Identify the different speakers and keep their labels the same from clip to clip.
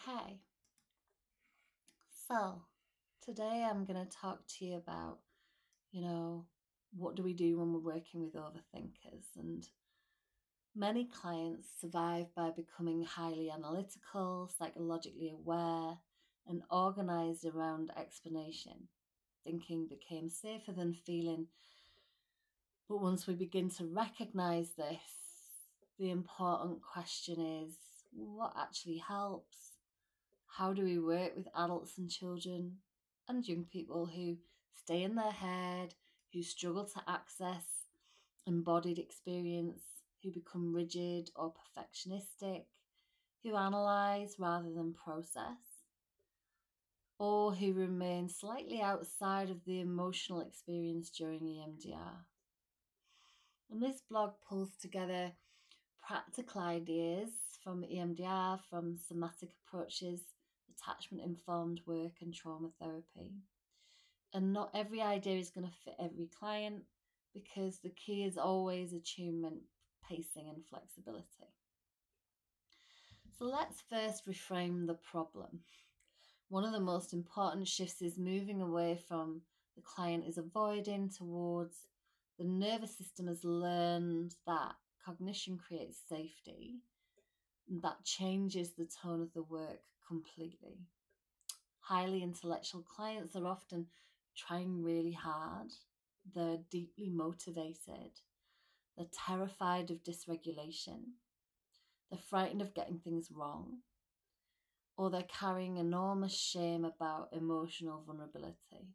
Speaker 1: Okay, so today I'm going to talk to you about, what do we do when we're working with overthinkers? And many clients survive by becoming highly analytical, psychologically aware, and organized around explanation. Thinking became safer than feeling. But once we begin to recognize this, the important question is, what actually helps? How do we work with adults and children and young people who stay in their head, who struggle to access embodied experience, who become rigid or perfectionistic, who analyze rather than process, or who remain slightly outside of the emotional experience during EMDR? And this blog pulls together practical ideas from EMDR, from somatic approaches, attachment-informed work, and trauma therapy. And not every idea is going to fit every client, because the key is always attunement, pacing, and flexibility. So let's first reframe the problem. One of the most important shifts is moving away from the client is avoiding towards the nervous system has learned that cognition creates safety. That changes the tone of the work completely. Highly intellectual clients are often trying really hard. They're deeply motivated. They're terrified of dysregulation. They're frightened of getting things wrong. Or they're carrying enormous shame about emotional vulnerability.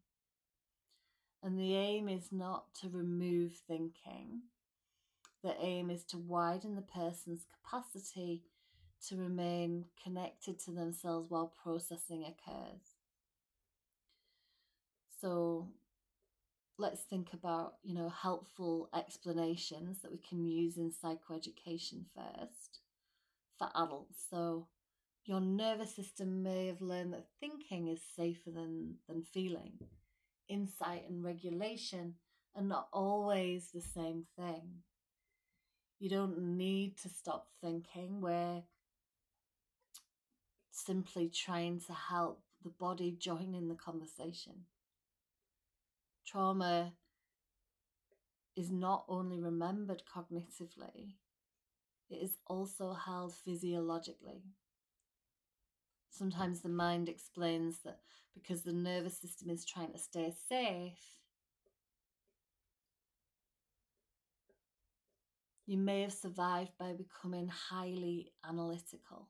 Speaker 1: And the aim is not to remove thinking. The aim is to widen the person's capacity to remain connected to themselves while processing occurs. So let's think about, helpful explanations that we can use in psychoeducation first for adults. So your nervous system may have learned that thinking is safer than feeling. Insight and regulation are not always the same thing. You don't need to stop thinking. We're simply trying to help the body join in the conversation. Trauma is not only remembered cognitively, it is also held physiologically. Sometimes the mind explains that because the nervous system is trying to stay safe, you may have survived by becoming highly analytical.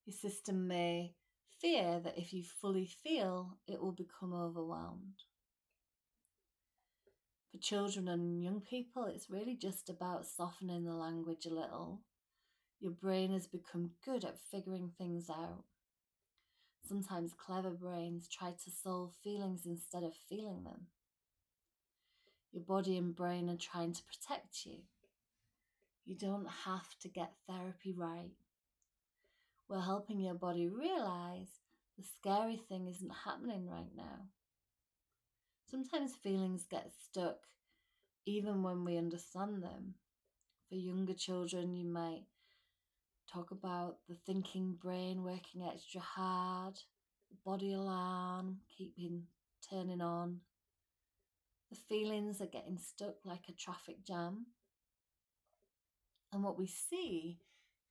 Speaker 1: Your system may fear that if you fully feel, it will become overwhelmed. For children and young people, it's really just about softening the language a little. Your brain has become good at figuring things out. Sometimes clever brains try to solve feelings instead of feeling them. Your body and brain are trying to protect you. You don't have to get therapy right. We're helping your body realize the scary thing isn't happening right now. Sometimes feelings get stuck even when we understand them. For younger children, you might talk about the thinking brain working extra hard, the body alarm turning on. The feelings are getting stuck like a traffic jam. And what we see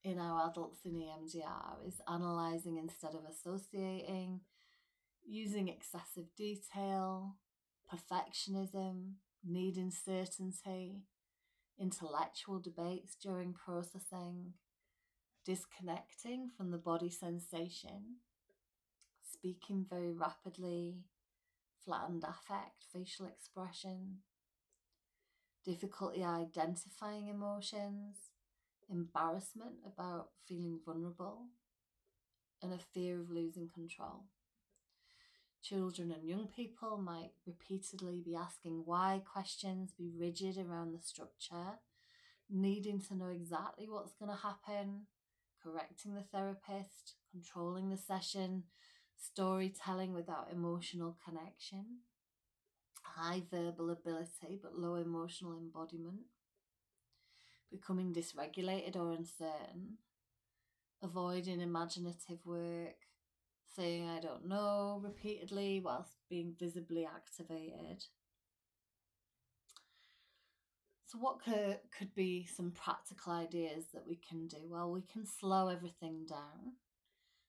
Speaker 1: in our adults in EMDR is analysing instead of associating, using excessive detail, perfectionism, needing certainty, intellectual debates during processing, disconnecting from the body sensation, speaking very rapidly, flattened affect, facial expression, difficulty identifying emotions, embarrassment about feeling vulnerable, and a fear of losing control. Children and young people might repeatedly be asking why questions, be rigid around the structure, needing to know exactly what's going to happen, correcting the therapist, controlling the session, storytelling without emotional connection, high verbal ability but low emotional embodiment, becoming dysregulated or uncertain, avoiding imaginative work, saying I don't know repeatedly whilst being visibly activated. So what could be some practical ideas that we can do? Well, we can slow everything down.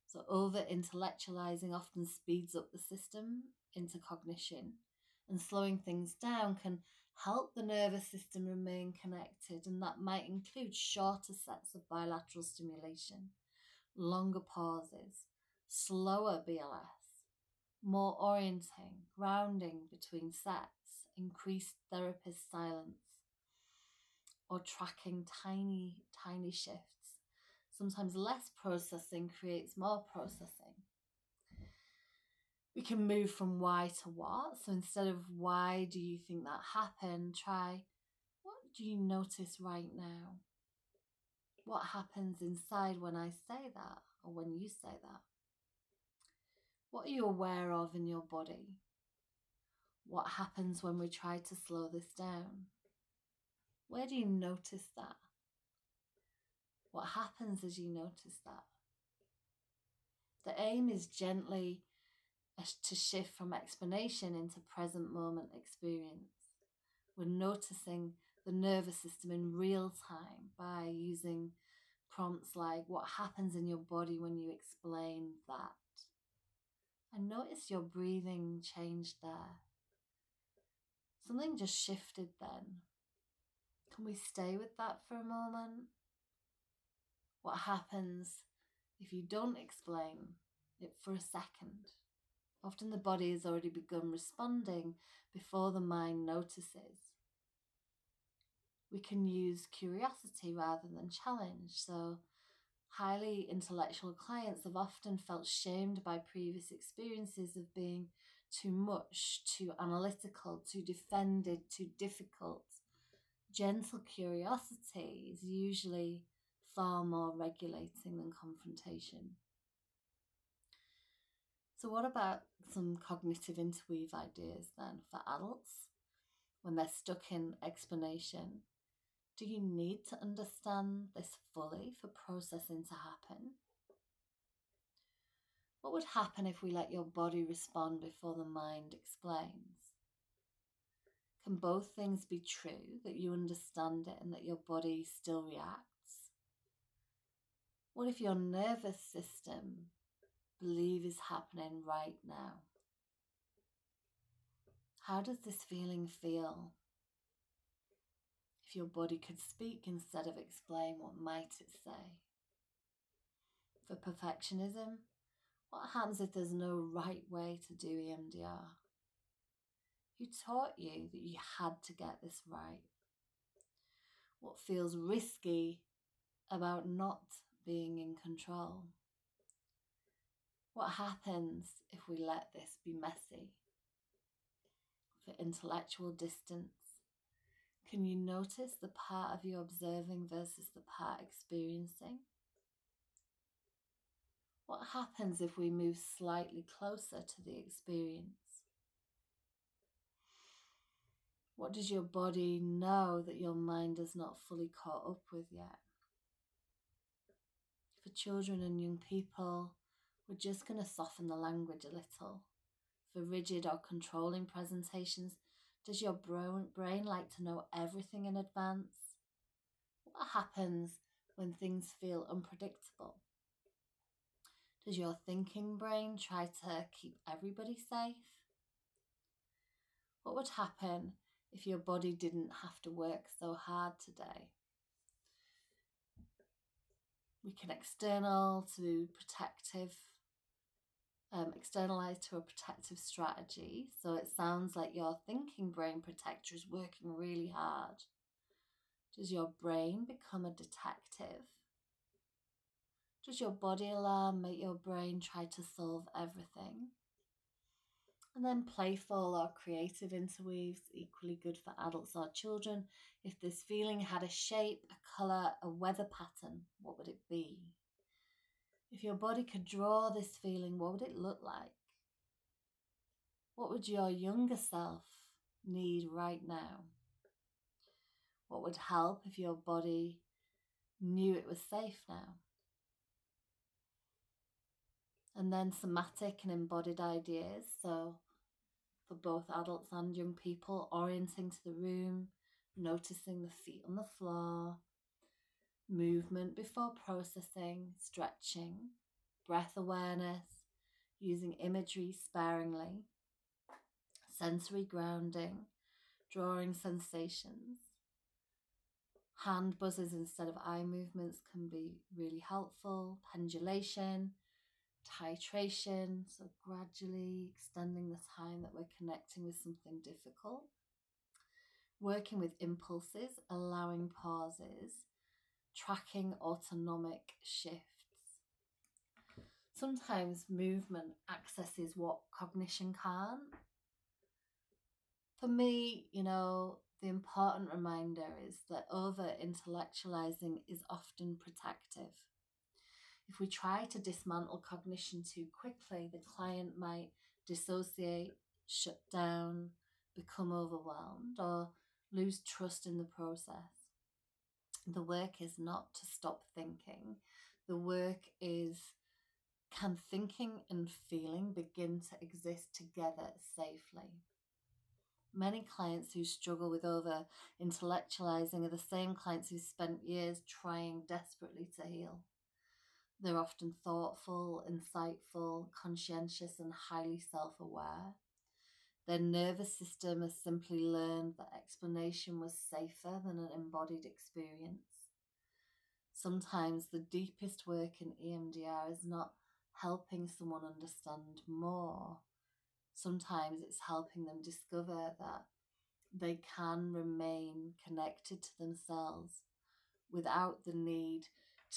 Speaker 1: So over intellectualizing often speeds up the system into cognition, and slowing things down can help the nervous system remain connected, and that might include shorter sets of bilateral stimulation, longer pauses, slower BLS, more orienting, grounding between sets, increased therapist silence, or tracking tiny shifts. Sometimes less processing creates more processing. We can move from why to what. So instead of why do you think that happened, try what do you notice right now? What happens inside when I say that or when you say that? What are you aware of in your body? What happens when we try to slow this down? Where do you notice that? What happens as you notice that? The aim is gently to shift from explanation into present moment experience. We're noticing the nervous system in real time by using prompts like, what happens in your body when you explain that? And notice your breathing changed there. Something just shifted then. Can we stay with that for a moment? What happens if you don't explain it for a second? Often the body has already begun responding before the mind notices. We can use curiosity rather than challenge. So highly intellectual clients have often felt shamed by previous experiences of being too much, too analytical, too defended, too difficult. Gentle curiosity is usually far more regulating than confrontation. So what about some cognitive interweave ideas then for adults when they're stuck in explanation? Do you need to understand this fully for processing to happen? What would happen if we let your body respond before the mind explains? Can both things be true, that you understand it and that your body still reacts? What if your nervous system believe is happening right now? How does this feeling feel? If your body could speak instead of explain, what might it say? For perfectionism, what happens if there's no right way to do EMDR? Who taught you that you had to get this right? What feels risky about not being in control? What happens if we let this be messy? For intellectual distance, can you notice the part of you observing versus the part experiencing? What happens if we move slightly closer to the experience? What does your body know that your mind has not fully caught up with yet? For children and young people, we're just going to soften the language a little. For rigid or controlling presentations, does your brain like to know everything in advance? What happens when things feel unpredictable? Does your thinking brain try to keep everybody safe? What would happen if your body didn't have to work so hard today? We can externalize to a protective strategy. So it sounds like your thinking brain protector is working really hard. Does your brain become a detective? Does your body alarm make your brain try to solve everything? And then playful or creative interweaves, equally good for adults or children. If this feeling had a shape, a colour, a weather pattern, what would it be? If your body could draw this feeling, what would it look like? What would your younger self need right now? What would help if your body knew it was safe now? And then somatic and embodied ideas. So for both adults and young people, orienting to the room, noticing the feet on the floor, movement before processing, stretching, breath awareness, using imagery sparingly, sensory grounding, drawing sensations. Hand buzzes instead of eye movements can be really helpful. Pendulation, titration, so gradually extending the time that we're connecting with something difficult. Working with impulses, allowing pauses, tracking autonomic shifts. Sometimes movement accesses what cognition can't. For me, the important reminder is that over-intellectualizing is often protective. If we try to dismantle cognition too quickly, the client might dissociate, shut down, become overwhelmed, or lose trust in the process. The work is not to stop thinking. The work is, can thinking and feeling begin to exist together safely? Many clients who struggle with over-intellectualizing are the same clients who spent years trying desperately to heal. They're often thoughtful, insightful, conscientious, and highly self-aware. Their nervous system has simply learned that explanation was safer than an embodied experience. Sometimes the deepest work in EMDR is not helping someone understand more. Sometimes it's helping them discover that they can remain connected to themselves without the need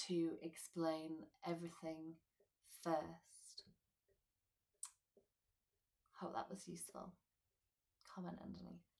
Speaker 1: to explain everything first. Hope that was useful. Comment underneath.